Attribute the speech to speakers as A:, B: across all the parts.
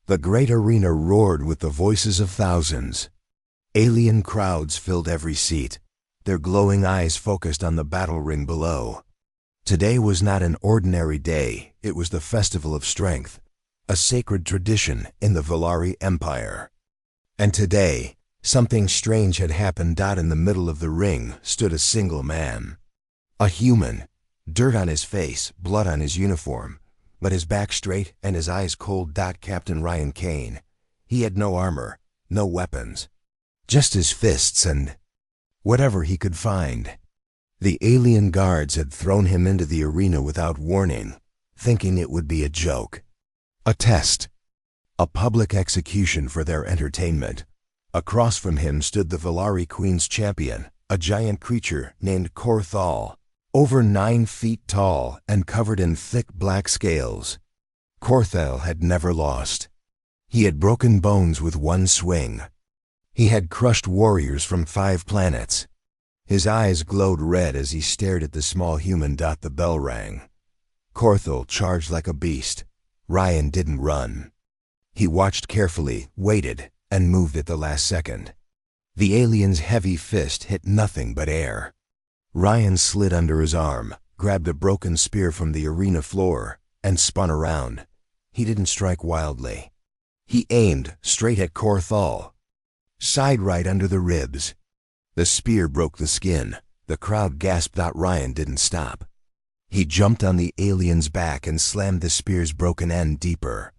A: The great arena roared with the voices of thousands. Alien crowds filled every seat, their glowing eyes focused on the battle ring below. Today was not an ordinary day, it was the festival of strength, a sacred tradition in the Valari Empire. And today, something strange had happened. In the middle of the ring stood a single man. A human, dirt on his face, blood on his uniform, but his back straight and his eyes cold. Captain Ryan Kane. He had no armor, no weapons, just his fists and whatever he could find. The alien guards had thrown him into the arena without warning, thinking it would be a joke, a test, a public execution for their entertainment. Across from him stood the Valari Queen's champion, a giant creature named Korthal, over 9 feet tall and covered in thick black scales. Korthal had never lost. He had broken bones with one swing. He had crushed warriors from 5 planets. His eyes glowed red as he stared at the small human. The bell rang. Korthal charged like a beast. Ryan didn't run. He watched carefully, waited, and moved at the last second. The alien's heavy fist hit nothing but air. Ryan slid under his arm, grabbed a broken spear from the arena floor, and spun around. He didn't strike wildly. He aimed straight at Korthal, side right under the ribs. The spear broke the skin. The crowd gasped. Ryan didn't stop. He jumped on the alien's back and slammed the spear's broken end deeper.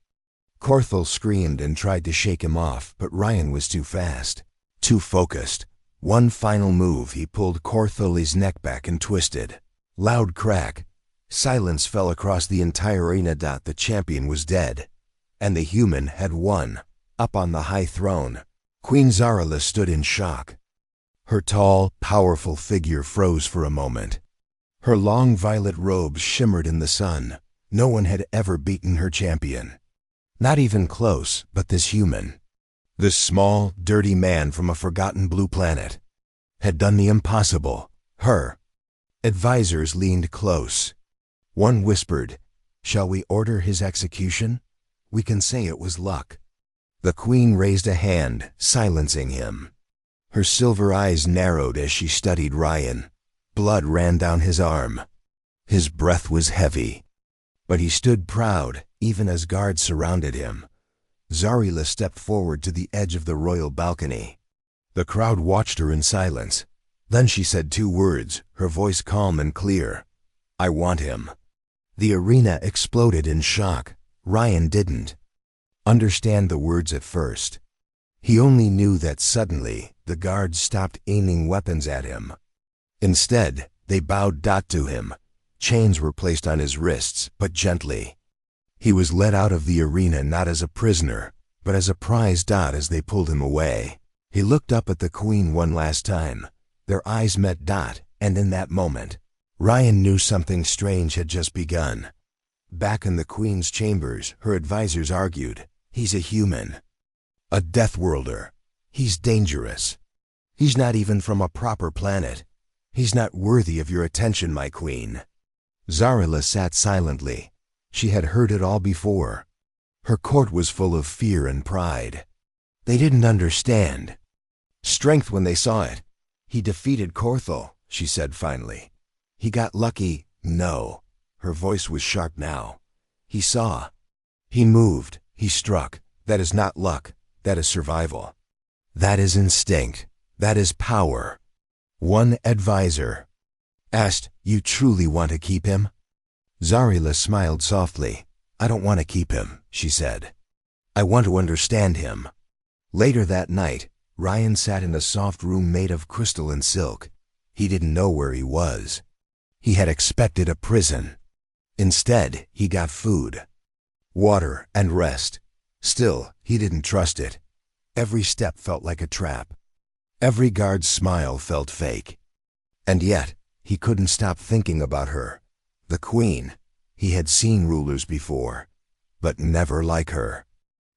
A: Korthal screamed and tried to shake him off, but Ryan was too fast, too focused. One final move, he pulled Korthal's neck back and twisted. Loud crack. Silence fell across the entire arena. The champion was dead, and the human had won. Up on the high throne, Queen Zarila stood in shock. Her tall, powerful figure froze for a moment. Her long violet robes shimmered in the sun. No one had ever beaten her champion. Not even close, but this human, this small, dirty man from a forgotten blue planet, had done the impossible. Her advisors leaned close. One whispered, "Shall we order his execution? We can say it was luck." The queen raised a hand, silencing him. Her silver eyes narrowed as she studied Ryan. Blood ran down his arm. His breath was heavy, but he stood proud, even as guards surrounded him. Zarila stepped forward to the edge of the royal balcony. The crowd watched her in silence. Then she said 2 words, her voice calm and clear. "I want him." The arena exploded in shock. Ryan didn't understand the words at first. He only knew that suddenly the guards stopped aiming weapons at him. Instead, they bowed to him. Chains were placed on his wrists, but gently. He was led out of the arena not as a prisoner, but as a prize. As they pulled him away, he looked up at the queen one last time. Their eyes met. And in that moment, Ryan knew something strange had just begun. Back in the queen's chambers, her advisors argued, "He's a human, a death worlder. He's dangerous. He's not even from a proper planet. He's not worthy of your attention, my queen." Zarila sat silently. She had heard it all before. Her court was full of fear and pride. They didn't understand strength when they saw it. "He defeated Korthal," she said finally. "He got lucky." "No." Her voice was sharp now. "He saw. He moved. He struck. That is not luck. That is survival. That is instinct. That is power." One advisor asked, "You truly want to keep him?" Zarila smiled softly. "I don't want to keep him," she said. "I want to understand him." Later that night, Ryan sat in a soft room made of crystal and silk. He didn't know where he was. He had expected a prison. Instead, he got food, water, and rest. Still, he didn't trust it. Every step felt like a trap. Every guard's smile felt fake. And yet, he couldn't stop thinking about her. The queen. He had seen rulers before, but never like her.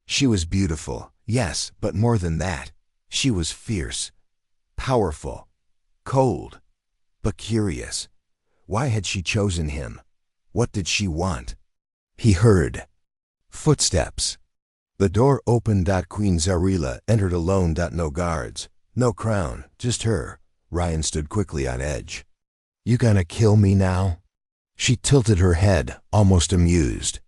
A: She was beautiful, yes, but more than that. She was fierce, powerful, cold, but curious. Why had she chosen him? What did she want? He heard footsteps. The door opened. Queen Zarila entered alone. No guards, no crown, just her. Ryan stood quickly on edge. You gonna kill me now? She tilted her head, almost amused.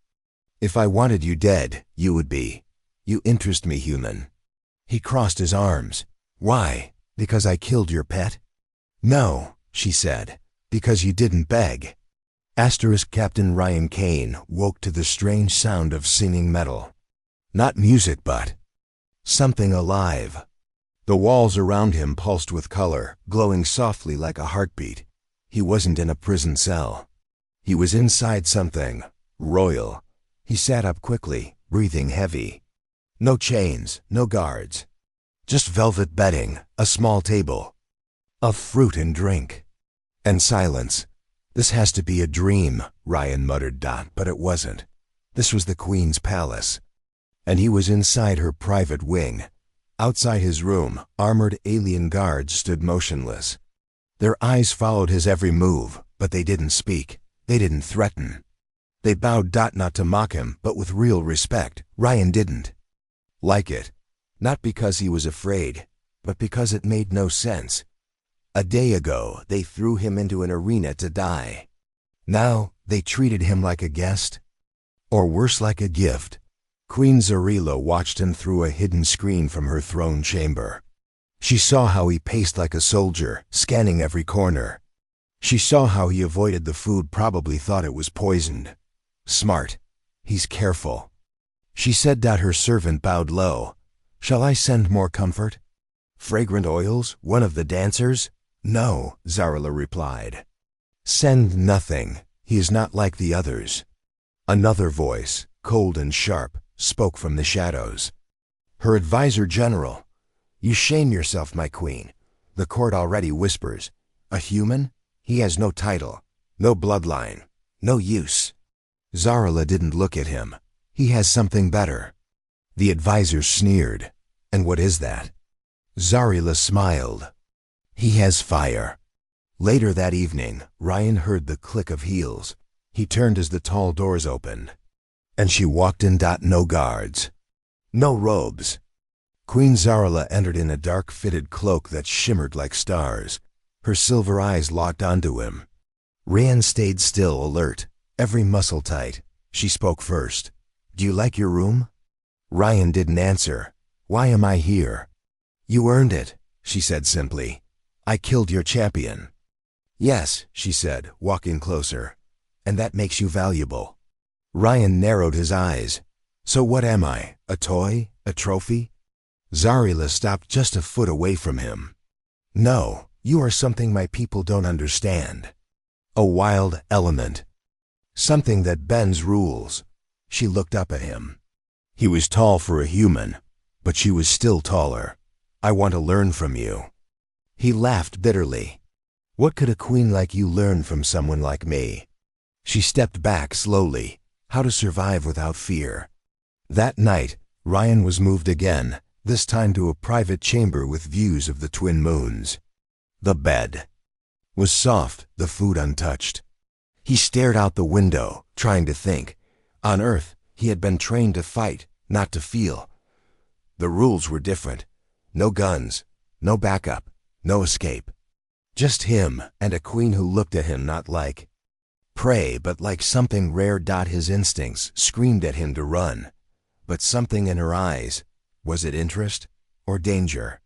A: If I wanted you dead, you would be. You interest me, human. He crossed his arms. Why? Because I killed your pet? No, she said. Because you didn't beg. Captain Ryan Kane woke to the strange sound of singing metal. Not music, but something alive. The walls around him pulsed with color, glowing softly like a heartbeat. He wasn't in a prison cell. He was inside something royal. He sat up quickly, breathing heavy. No chains, no guards. Just velvet bedding, a small table, a fruit and drink, and silence. This has to be a dream, Ryan muttered. But it wasn't. This was the Queen's palace. And he was inside her private wing. Outside his room, armored alien guards stood motionless. Their eyes followed his every move, but they didn't speak. They didn't threaten. They bowed. Not to mock him, but with real respect. Ryan didn't like it. Not because he was afraid, but because it made no sense. A day ago, they threw him into an arena to die. Now, they treated him like a guest? Or worse, like a gift. Queen Zarila watched him through a hidden screen from her throne chamber. She saw how he paced like a soldier, scanning every corner. She saw how he avoided the food, probably thought it was poisoned. Smart. He's careful. She said. Her servant bowed low. Shall I send more comfort? Fragrant oils? One of the dancers? No, Zarila replied. Send nothing. He is not like the others. Another voice, cold and sharp, spoke from the shadows. Her advisor general. You shame yourself, my queen. The court already whispers. A human? He has no title, no bloodline, no use. Zarila didn't look at him. He has something better. The advisor sneered. And what is that? Zarila smiled. He has fire. Later that evening, Ryan heard the click of heels. He turned as the tall doors opened. And she walked in. No guards. No robes. Queen Zarila entered in a dark fitted cloak that shimmered like stars. Her silver eyes locked onto him. Ryan stayed still, alert, every muscle tight. She spoke first. Do you like your room? Ryan didn't answer. Why am I here? You earned it, she said simply. I killed your champion. Yes, she said, walking closer. And that makes you valuable. Ryan narrowed his eyes. So what am I? A toy? A trophy? Zarila stopped just a foot away from him. No, you are something my people don't understand. A wild element. Something that bends rules. She looked up at him. He was tall for a human, but she was still taller. I want to learn from you. He laughed bitterly. What could a queen like you learn from someone like me? She stepped back slowly. How to survive without fear. That night, Ryan was moved again, this time to a private chamber with views of the twin moons. The bed was soft, the food untouched. He stared out the window, trying to think. On Earth, he had been trained to fight, not to feel. The rules were different. No guns, no backup, no escape. Just him and a queen who looked at him not like prey, but like something rare. His instincts screamed at him to run. But something in her eyes, was it interest or danger?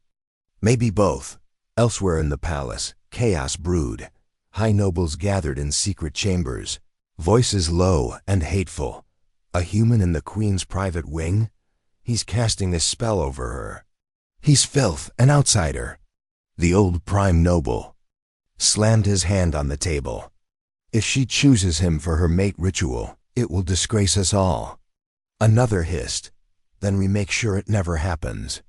A: Maybe both. Elsewhere in the palace, chaos brewed. High nobles gathered in secret chambers, voices low and hateful. A human in the queen's private wing? He's casting a spell over her. He's filth, an outsider. The old prime noble slammed his hand on the table. If she chooses him for her mate ritual, it will disgrace us all. Another hissed. Then we make sure it never happens.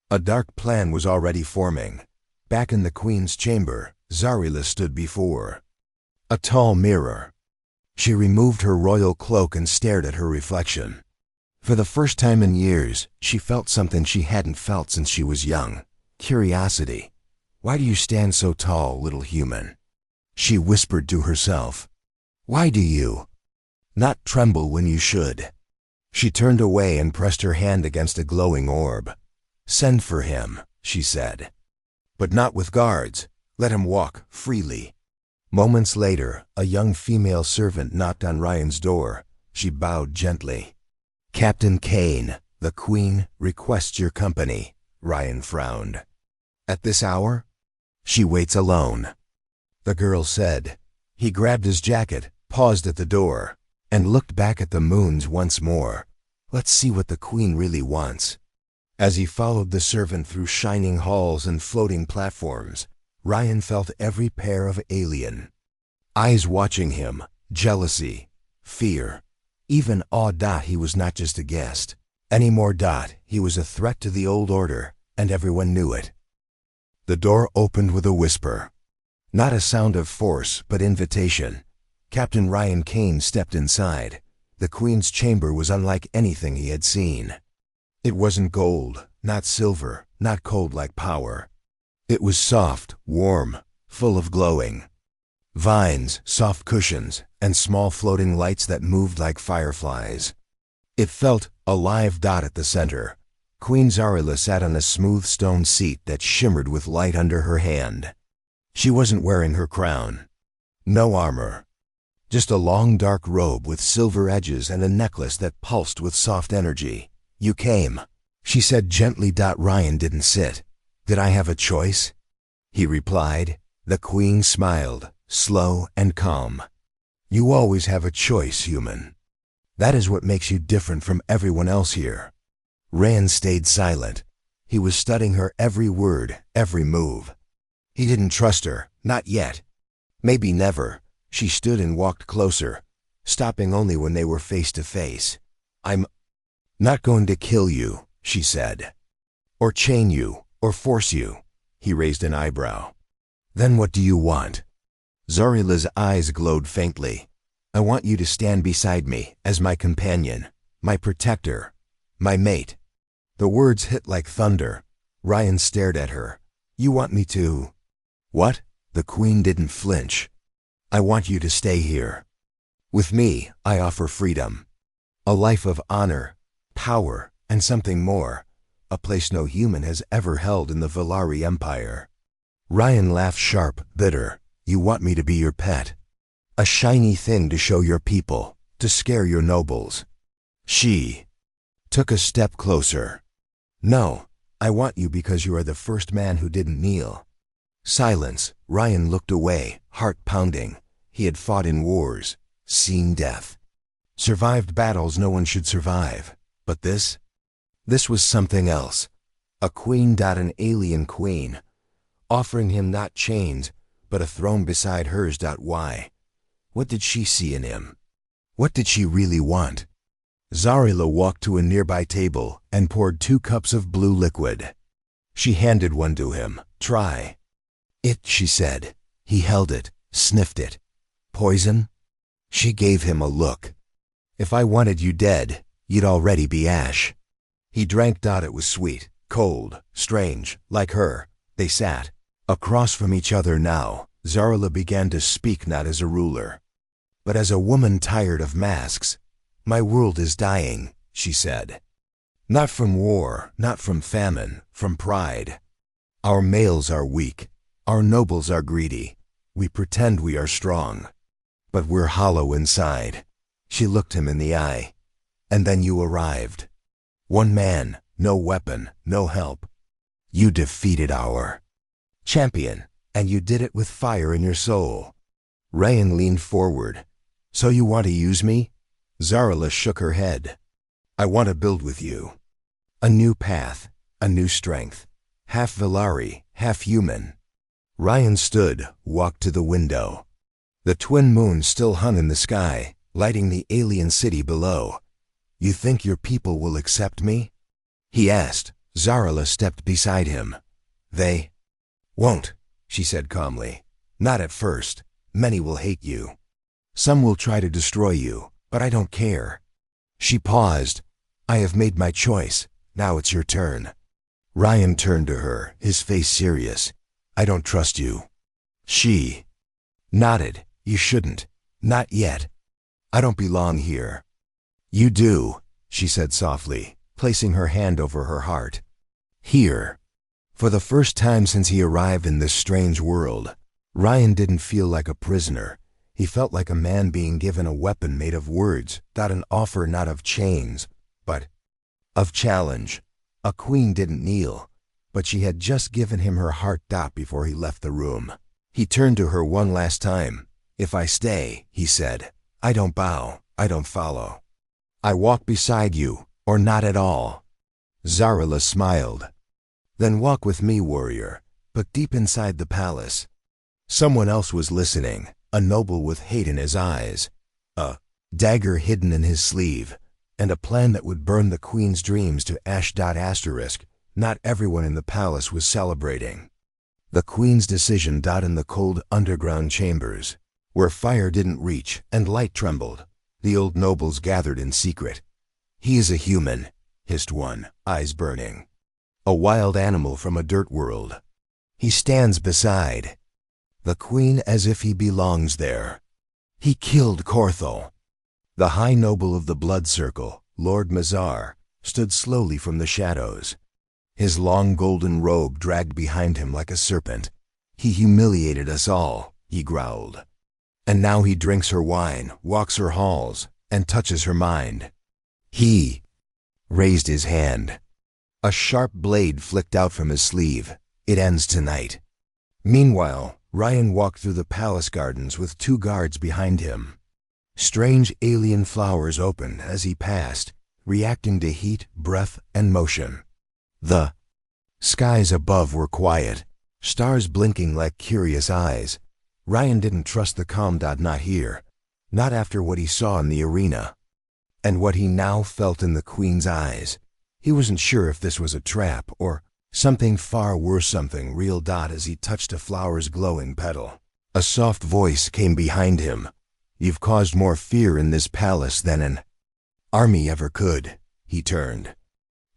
A: A dark plan was already forming. Back in the queen's chamber, Zarila stood before a tall mirror. She removed her royal cloak and stared at her reflection. For the first time in years, she felt something she hadn't felt since she was young. Curiosity. Why do you stand so tall, little human? She whispered to herself. Why do you not tremble when you should? She turned away and pressed her hand against a glowing orb. "Send for him," she said. "But not with guards. Let him walk freely." Moments later, a young female servant knocked on Ryan's door. She bowed gently. "Captain Kane, the Queen, requests your company," Ryan frowned. "At this hour?" "She waits alone," the girl said. He grabbed his jacket, paused at the door, and looked back at the moons once more. Let's see what the Queen really wants. As he followed the servant through shining halls and floating platforms, Ryan felt every pair of alien eyes watching him, jealousy, fear, even awe. He was not just a guest anymore. He was a threat to the old order, and everyone knew it. The door opened with a whisper. Not a sound of force, but invitation. Captain Ryan Kane stepped inside. The Queen's chamber was unlike anything he had seen. It wasn't gold, not silver, not cold like power. It was soft, warm, full of glowing vines, soft cushions, and small floating lights that moved like fireflies. It felt alive. At the center, Queen Zarila sat on a smooth stone seat that shimmered with light under her hand. She wasn't wearing her crown. No armor. Just a long dark robe with silver edges and a necklace that pulsed with soft energy. "You came," she said gently. Ryan didn't sit. "Did I have a choice?" he replied. The Queen smiled, slow and calm. "You always have a choice, human. That is what makes you different from everyone else here." Rand stayed silent. He was studying her every word, every move. He didn't trust her, not yet. Maybe never. She stood and walked closer, stopping only when they were face to face. "I'm not going to kill you," she said. "Or chain you, or force you." He raised an eyebrow. "Then what do you want?" Zarila's eyes glowed faintly. "I want you to stand beside me as my companion, my protector, my mate." The words hit like thunder. Ryan stared at her. "You want me to—" "What?" The Queen didn't flinch. "I want you to stay here. With me, I offer freedom. A life of honor, power, and something more. A place no human has ever held in the Valari Empire." Ryan laughed sharp, bitter. "You want me to be your pet? A shiny thing to show your people, to scare your nobles?" She took a step closer. "No, I want you because you are the first man who didn't kneel." Silence. Ryan looked away, heart pounding. He had fought in wars, seen death, survived battles no one should survive. But this was something else. A queen. An alien queen, offering him not chains, but a throne beside hers. Why? What did she see in him? What did she really want? Zarila walked to a nearby table and poured 2 cups of blue liquid. She handed one to him. "Try it," she said. He held it, sniffed it. "Poison?" She gave him a look. "If I wanted you dead, you'd already be ash." He drank. It was sweet, cold, strange, like her. They sat across from each other now. Zarila began to speak not as a ruler, but as a woman tired of masks. "My world is dying," she said. "Not from war, not from famine, from pride. Our males are weak, our nobles are greedy. We pretend we are strong, but we're hollow inside." She looked him in the eye. "And then you arrived. One man, no weapon, no help. You defeated our champion, and you did it with fire in your soul." Ryan leaned forward. "So you want to use me?" Zarila shook her head. "I want to build with you. A new path, a new strength. Half Valari, half human." Ryan stood, walked to the window. The twin moons still hung in the sky, lighting the alien city below. "You think your people will accept me?" he asked. Zarila stepped beside him. "They won't," she said calmly. "Not at first. Many will hate you. Some will try to destroy you, but I don't care." She paused. "I have made my choice. Now it's your turn." Ryan turned to her, his face serious. "I don't trust you." She nodded. "You shouldn't. Not yet. I don't belong here." "You do." she said softly, placing her hand over her heart. Here. For the first time since he arrived in this strange world, Ryan didn't feel like a prisoner. He felt like a man being given a weapon made of words, not an offer, not of chains, but of challenge. A queen didn't kneel, but she had just given him her heart before he left the room. He turned to her one last time. If I stay, he said, I don't bow, I don't follow. I walk beside you, or not at all. Zarila smiled. Then walk with me, warrior, but deep inside the palace. Someone else was listening, a noble with hate in his eyes, a dagger hidden in his sleeve, and a plan that would burn the queen's dreams to ash. Asterisk. Not everyone in the palace was celebrating. The queen's decision. In the cold underground chambers, where fire didn't reach and light trembled, the old nobles gathered in secret. He is a human, hissed one, eyes burning. A wild animal from a dirt world. He stands beside the queen as if he belongs there. He killed Corthel. The high noble of the blood circle, Lord Mazar, stood slowly from the shadows. His long golden robe dragged behind him like a serpent. He humiliated us all, he growled. And now he drinks her wine, walks her halls, and touches her mind. He raised his hand. A sharp blade flicked out from his sleeve. It ends tonight. Meanwhile, Ryan walked through the palace gardens with 2 guards behind him. Strange alien flowers opened as he passed, reacting to heat, breath, and motion. The skies above were quiet, stars blinking like curious eyes. Ryan didn't trust the calm. Not here, not after what he saw in the arena, and what he now felt in the queen's eyes. He wasn't sure if this was a trap or something far worse, something real. As he touched a flower's glowing petal, a soft voice came behind him. You've caused more fear in this palace than an army ever could. He turned.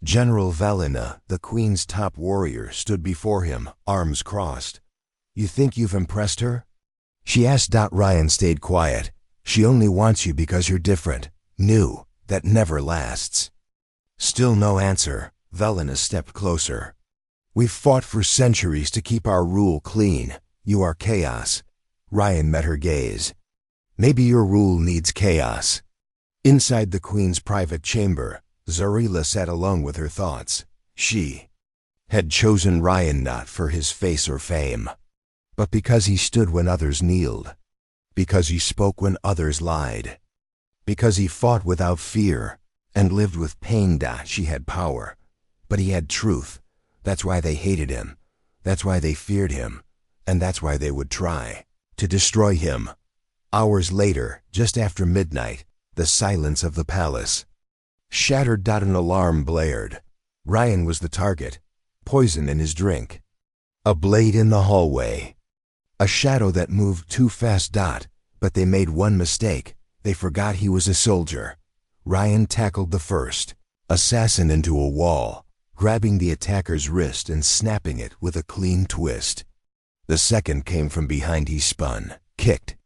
A: General Valina, the queen's top warrior, stood before him, arms crossed. You think you've impressed her? She asked. Ryan stayed quiet. She only wants you because you're different, new, that never lasts. Still no answer. Valina stepped closer. We've fought for centuries to keep our rule clean. You are chaos. Ryan met her gaze. Maybe your rule needs chaos. Inside the queen's private chamber, Zarila sat alone with her thoughts. She had chosen Ryan not for his face or fame, but because he stood when others kneeled, because he spoke when others lied, because he fought without fear and lived with pain. She had power, but he had truth. That's why they hated him. That's why they feared him. And that's why they would try to destroy him. Hours later, just after midnight, the silence of the palace shattered. An alarm blared. Ryan was the target. Poison in his drink. A blade in the hallway. A shadow that moved too fast. But they made one mistake. They forgot he was a soldier. Ryan tackled the first assassin into a wall, grabbing the attacker's wrist and snapping it with a clean twist. The second came from behind. He spun, kicked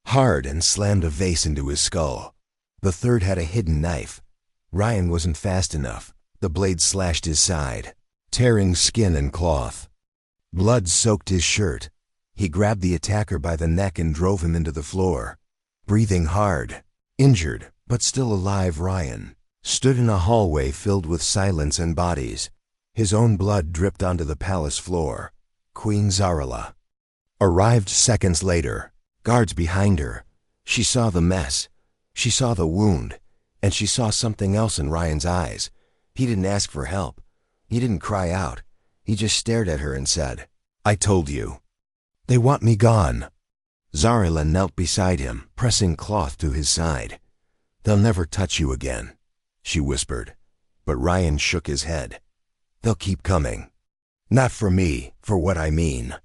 A: hard, and slammed a vase into his skull. The third had a hidden knife. Ryan wasn't fast enough. The blade slashed his side, tearing skin and cloth. Blood soaked his shirt. He grabbed the attacker by the neck and drove him into the floor. Breathing hard, injured, but still alive, Ryan stood in a hallway filled with silence and bodies. His own blood dripped onto the palace floor. Queen Zarila arrived seconds later, guards behind her. She saw the mess. She saw the wound. And she saw something else in Ryan's eyes. He didn't ask for help. He didn't cry out. He just stared at her and said, I told you. They want me gone. Zarila knelt beside him, pressing cloth to his side. They'll never touch you again, she whispered. But Ryan shook his head. They'll keep coming. Not for me, for what I mean.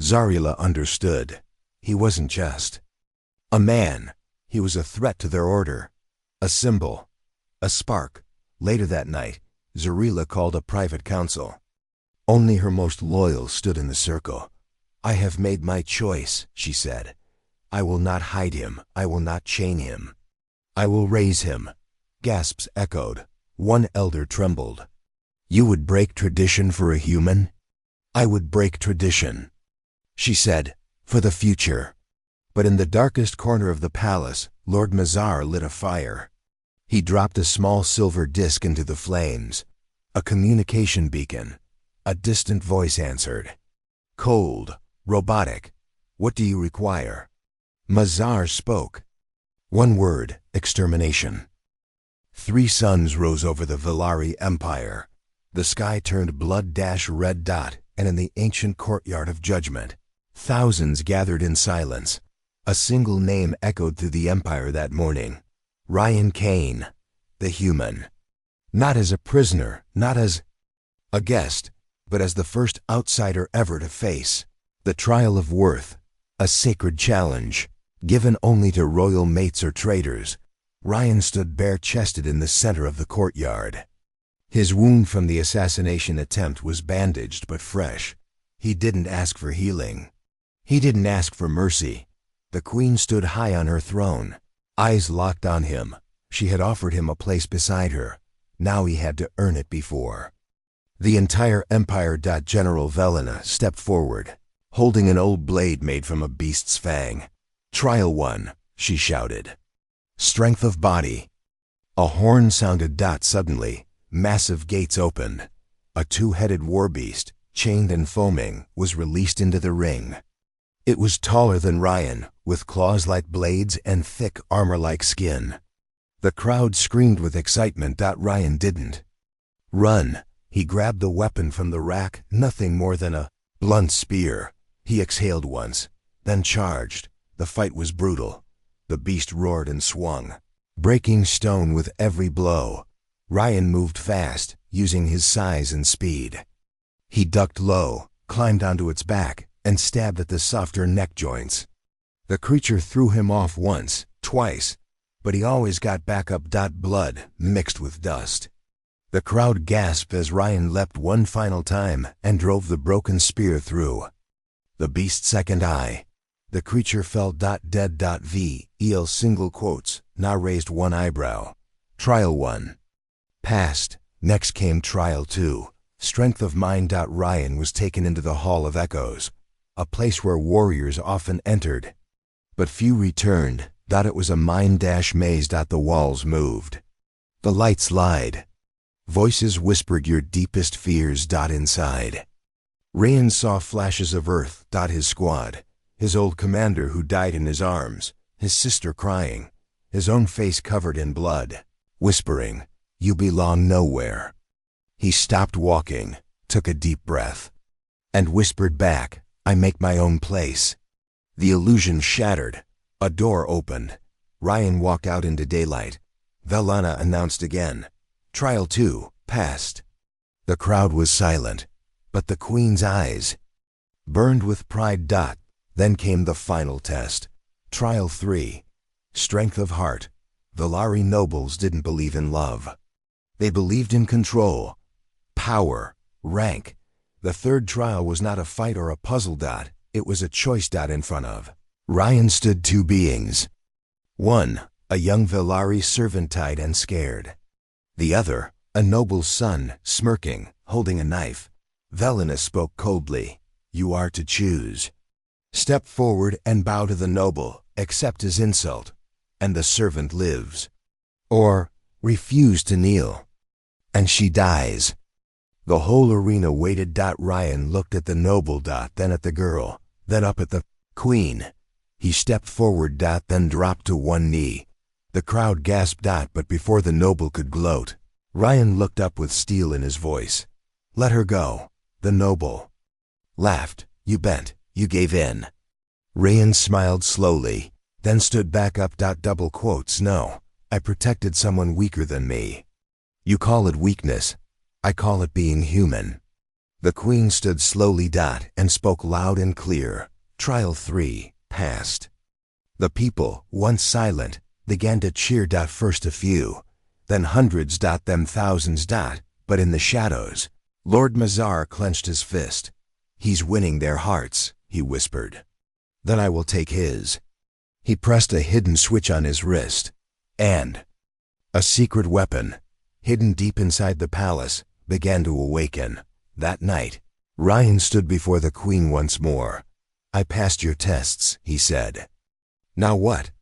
A: Zarila understood. He wasn't just a man. He was a threat to their order. A symbol. A spark. Later that night, Zarila called a private council. Only her most loyal stood in the circle. I have made my choice, she said. I will not hide him. I will not chain him. I will raise him. Gasps echoed. One elder trembled. You would break tradition for a human? I would break tradition, she said, for the future. But in the darkest corner of the palace, Lord Mazar lit a fire. He dropped a small silver disc into the flames. A communication beacon. A distant voice answered. Cold, robotic. What do you require? Mazar spoke. One word, extermination. 3 suns rose over the Velari Empire. The sky turned blood-red dot, and in the ancient courtyard of judgment, thousands gathered in silence. A single name echoed through the empire that morning. Ryan Kane, the human. Not as a prisoner, not as a guest, but as the first outsider ever to face the trial of worth, a sacred challenge, given only to royal mates or traitors. Ryan stood bare-chested in the center of the courtyard. His wound from the assassination attempt was bandaged but fresh. He didn't ask for healing. He didn't ask for mercy. The queen stood high on her throne, eyes locked on him. She had offered him a place beside her. Now he had to earn it before. The entire empire. General Velena stepped forward, holding an old blade made from a beast's fang. Trial 1, she shouted. Strength of body. A horn sounded. Suddenly, massive gates opened. A 2-headed war beast, chained and foaming, was released into the ring. It was taller than Ryan, with claws like blades and thick armor like skin. The crowd screamed with excitement. Ryan didn't run. He grabbed the weapon from the rack, nothing more than a blunt spear. He exhaled once, then charged. The fight was brutal. The beast roared and swung, breaking stone with every blow. Ryan moved fast, using his size and speed. He ducked low, climbed onto its back, and stabbed at the softer neck joints. The creature threw him off once, twice, but he always got back up. Blood mixed with dust. The crowd gasped as Ryan leapt one final time and drove the broken spear through the beast's second eye. The creature fell. Dead. VEL single quotes, now raised one eyebrow. Trial 1. Passed. Next came Trial 2. Strength of mind. Ryan was taken into the Hall of Echoes, a place where warriors often entered, but few returned. It was a mind-maze. The walls moved. The lights lied. Voices whispered your deepest fears. Inside, Ryan saw flashes of Earth. His squad. His old commander who died in his arms, his sister crying, his own face covered in blood, whispering, "You belong nowhere." He stopped walking, took a deep breath, and whispered back, "I make my own place." The illusion shattered. A door opened. Ryan walked out into daylight. Velena announced again. Trial 2, passed. The crowd was silent, but the queen's eyes burned with pride. Then came the final test. Trial 3. Strength of heart. Velari nobles didn't believe in love. They believed in control, power, rank. The third trial was not a fight or a puzzle. It was a choice. In front of Ryan stood 2 beings. One, a young Velari servant, tied and scared. The other, a noble's son, smirking, holding a knife. Velena spoke coldly. You are to choose. Step forward and bow to the noble, accept his insult, and the servant lives. Or refuse to kneel, and she dies. The whole arena waited. Ryan looked at the noble. Then at the girl, then up at the queen. He stepped forward. Then dropped to one knee. The crowd gasped. But before the noble could gloat, Ryan looked up with steel in his voice. Let her go. The noble laughed. You bent. You gave in. Ryan smiled slowly, then stood back up. Double quotes. No, I protected someone weaker than me. You call it weakness. I call it being human. The queen stood slowly. And spoke loud and clear. Trial 3, passed. The people, once silent, began to cheer. First a few, then hundreds. Then thousands. But in the shadows, Lord Mazar clenched his fist. He's winning their hearts, he whispered. Then I will take his. He pressed a hidden switch on his wrist, and A secret weapon, hidden deep inside the palace, began to awaken. That night, Ryan stood before the queen once more. "I passed your tests," he said. "Now what?"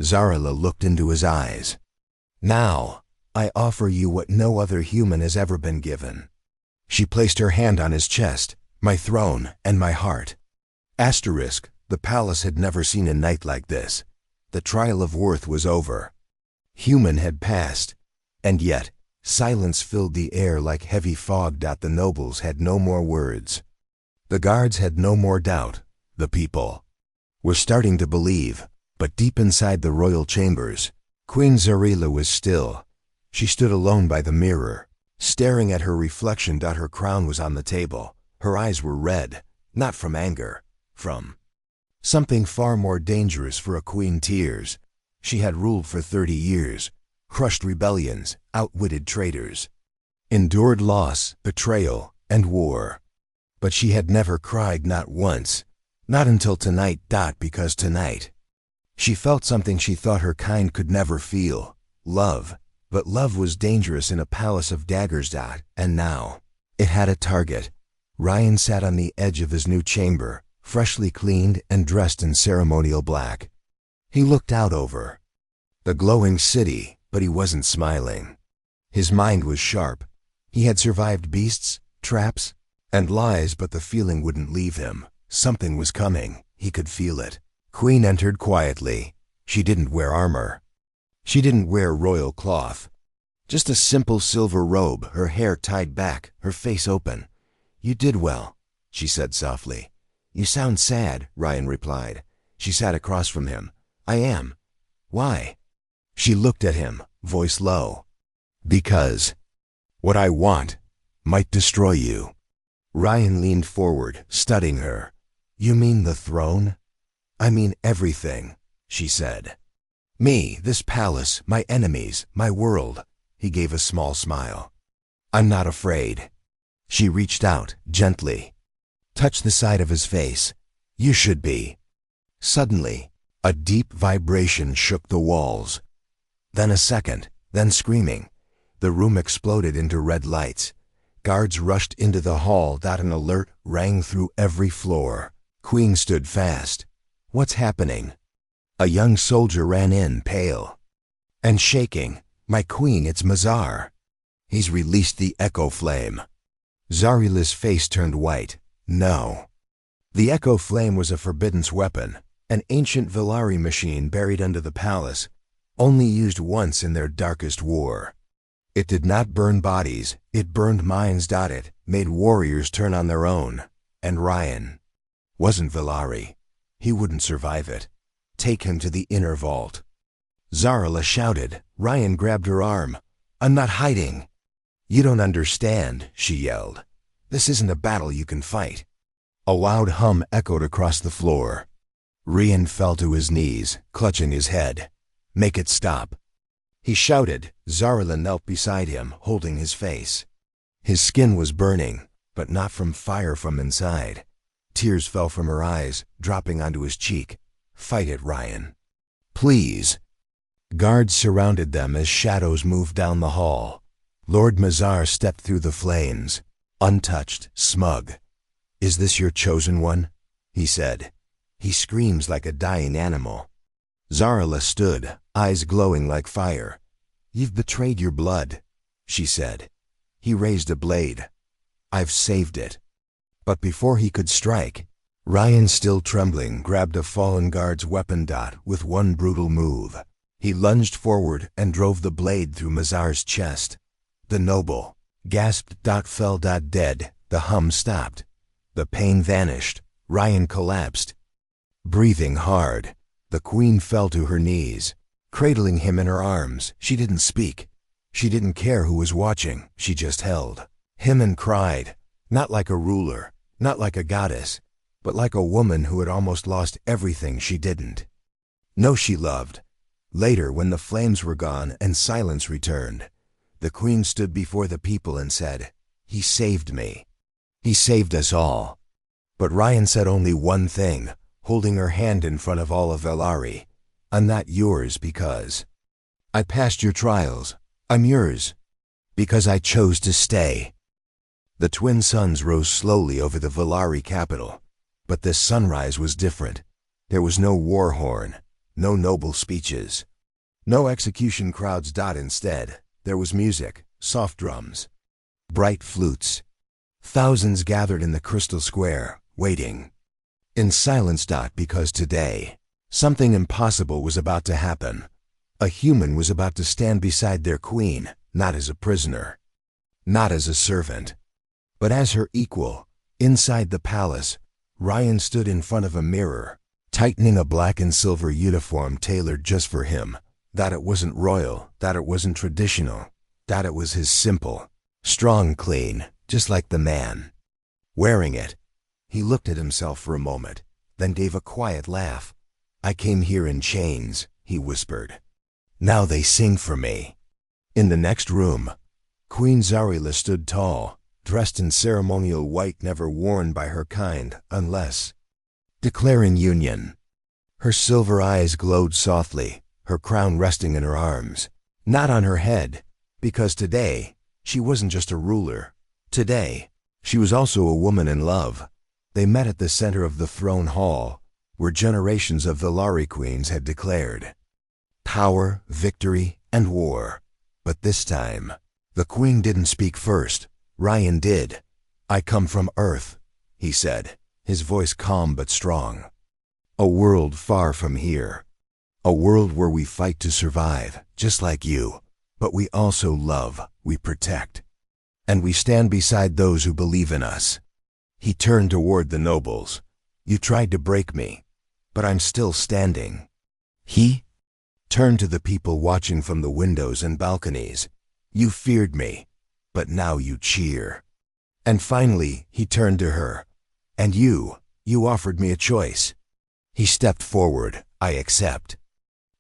A: Zarala looked into his eyes. "Now, I offer you what no other human has ever been given." She placed her hand on his chest, "My throne and my heart." Asterisk, the palace had never seen a night like this. The trial of worth was over. Human had passed, and yet silence filled the air like heavy fog. The nobles had no more words. The guards had no more doubt. The people were starting to believe, but deep inside the royal chambers, Queen Zarila was still. She stood alone by the mirror, staring at her reflection. Her crown was on the table. Her eyes were red, not from anger, from something far more dangerous for a queen. Tears. She had ruled for 30 years, crushed rebellions, outwitted traitors, endured loss, betrayal, and war. But she had never cried, not once. Not until tonight. Because tonight, she felt something she thought her kind could never feel. Love. But love was dangerous in a palace of daggers. And now, it had a target. Ryan sat on the edge of his new chamber, freshly cleaned and dressed in ceremonial black. He looked out over the glowing city, but he wasn't smiling. His mind was sharp. He had survived beasts, traps, and lies, but the feeling wouldn't leave him. Something was coming. He could feel it. Queen entered quietly. She didn't wear armor. She didn't wear royal cloth. Just a simple silver robe, her hair tied back, her face open. "You did well," she said softly. "You sound sad," Ryan replied. She sat across from him. "I am." "Why?" She looked at him, voice low. "Because what I want might destroy you." Ryan leaned forward, studying her. "You mean the throne?" "I mean everything," she said. "Me, this palace, my enemies, my world." He gave a small smile. "I'm not afraid." She reached out, gently, touched the side of his face. "You should be." Suddenly, a deep vibration shook the walls. Then a second, then screaming. The room exploded into red lights. Guards rushed into the hall. An alert rang through every floor. Queen stood fast. "What's happening?" A young soldier ran in, pale and shaking. "My queen, it's Mazar. He's released the echo flame." Zarila's face turned white. "No." The echo flame was a forbidden weapon, an ancient Velari machine buried under the palace, only used once in their darkest war. It did not burn bodies, it burned minds. It made warriors turn on their own. And Ryan wasn't Velari. He wouldn't survive it. "Take him to the inner vault." Zarila shouted. Ryan grabbed her arm. "I'm not hiding." "You don't understand," she yelled. "This isn't a battle you can fight." A loud hum echoed across the floor. Ryan fell to his knees, clutching his head. "Make it stop," he shouted. Zarila knelt beside him, holding his face. His skin was burning, but not from fire, from inside. Tears fell from her eyes, dropping onto his cheek. "Fight it, Ryan. Please." Guards surrounded them as shadows moved down the hall. Lord Mazar stepped through the flames, untouched, smug. "Is this your chosen one?" he said. "He screams like a dying animal." Zarila stood, eyes glowing like fire. "You've betrayed your blood," she said. He raised a blade. "I've saved it." But before he could strike, Ryan, still trembling, grabbed a fallen guard's weapon. With one brutal move, he lunged forward and drove the blade through Mazar's chest. The noble gasped. Fell. Dead. The hum stopped. The pain vanished. Ryan collapsed. Breathing hard, the queen fell to her knees, cradling him in her arms. She didn't speak. She didn't care who was watching. She just held him and cried, not like a ruler, not like a goddess, but like a woman who had almost lost everything she didn't know she loved. Later, when the flames were gone and silence returned, the queen stood before the people and said, "He saved me. He saved us all." But Ryan said only one thing, holding her hand in front of all of Velari. "I'm not yours because I passed your trials. I'm yours, because I chose to stay. The twin suns rose slowly over the Valari capital, but this sunrise was different. There was no war horn, no noble speeches, no execution crowds. Instead, there was music, soft drums, bright flutes. Thousands gathered in the crystal square, waiting in silence. Because today, something impossible was about to happen. A human was about to stand beside their queen, not as a prisoner, not as a servant, but as her equal. Inside the palace, Ryan stood in front of a mirror, tightening a black and silver uniform tailored just for him. That it wasn't royal, that it wasn't traditional, that it was his simple, strong clean, just like the man wearing it. He looked at himself for a moment, then gave a quiet laugh. I came here in chains, he whispered. Now they sing for me. In the next room, Queen Zarila stood tall, dressed in ceremonial white never worn by her kind, unless declaring union. Her silver eyes glowed softly, her crown resting in her arms, not on her head, because today she wasn't just a ruler. Today, she was also a woman in love. They met at the center of the throne hall, where generations of Valari queens had declared power, victory, and war. But this time, the queen didn't speak first. Ryan did. I come from Earth, he said, his voice calm but strong. A world far from here. A world where we fight to survive, just like you. But we also love, we protect. And we stand beside those who believe in us. He turned toward the nobles. You tried to break me, but I'm still standing. He turned to the people watching from the windows and balconies. You feared me, but now you cheer. And finally, he turned to her. And you offered me a choice. He stepped forward. I accept.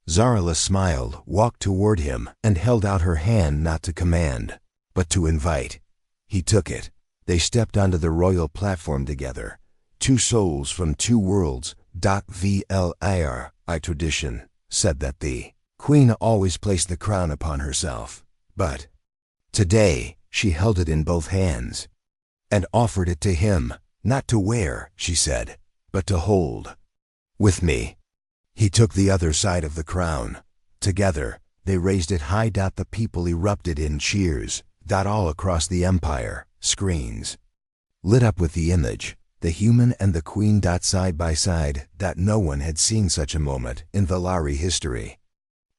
A: Zarila smiled, walked toward him, and held out her hand not to command, but to invite. He took it. They stepped onto the royal platform together. Two souls from two worlds. Vlir, tradition said that the queen always placed the crown upon herself. But today, she held it in both hands and offered it to him, not to wear, she said, but to hold. With me. He took the other side of the crown. Together, they raised it high. The people erupted in cheers. All across the empire, screens lit up with the image, the human and the queen. Side by side. No one had seen such a moment in Valari history.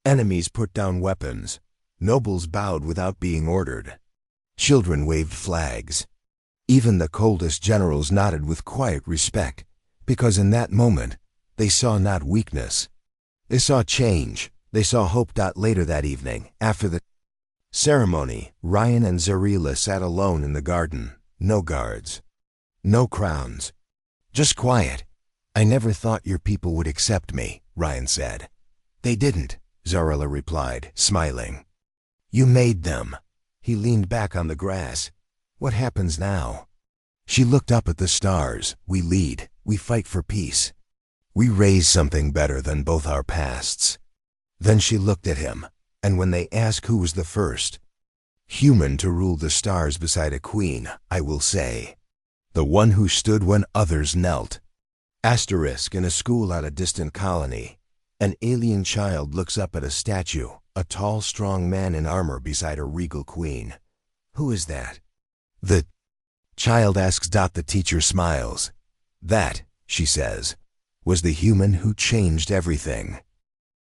A: Enemies put down weapons. Nobles bowed without being ordered. Children waved flags. Even the coldest generals nodded with quiet respect, because in that moment, they saw not weakness. They saw change. They saw hope. Later that evening, after the ceremony, Ryan and Zarila sat alone in the garden. No guards. No crowns. Just quiet. I never thought your people would accept me, Ryan said. They didn't, Zarila replied, smiling. You made them. He leaned back on the grass. What happens now? She looked up at the stars. We lead. We fight for peace. We raise something better than both our pasts. Then she looked at him, and when they ask who was the first human to rule the stars beside a queen, I will say, the one who stood when others knelt. Asterisk. In a school at a distant colony, an alien child looks up at a statue, a tall, strong man in armor beside a regal queen. Who is that? The child asks. The teacher smiles. That, she says, was the human who changed everything.